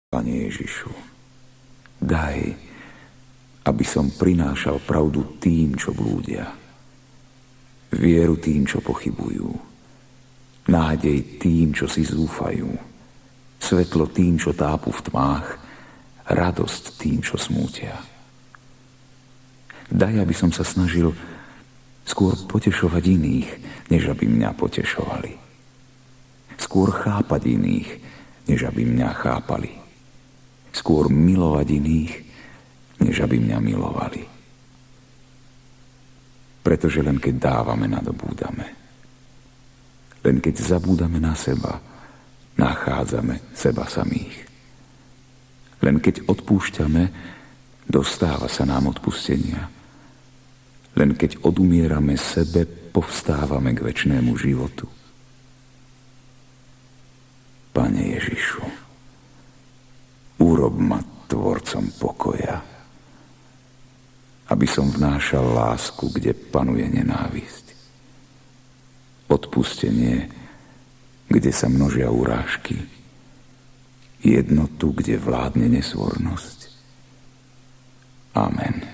Pane Ježišu, daj, aby som prinášal pravdu tým, čo blúdia, vieru tým, čo pochybujú, nádej tým, čo si zúfajú, svetlo tým, čo tápu v tmách, radosť tým, čo smútia. Daj, aby som sa snažil skôr potešovať iných, než aby mňa potešovali. Skôr chápať iných, než aby mňa chápali. Skôr milovať iných, než aby mňa milovali. Pretože len keď dávame, nadobúdame. Len keď zabúdame na seba, nachádzame seba samých. Len keď odpúšťame, dostáva sa nám odpustenia. Len keď odumierame sebe, povstávame k večnému životu. Pane Ježišu, urob ma tvorcom pokoja, aby som vnášal lásku, kde panuje nenávisť. Odpustenie, kde sa množia urážky. Jednotu, kde vládne nesvornosť. Amen.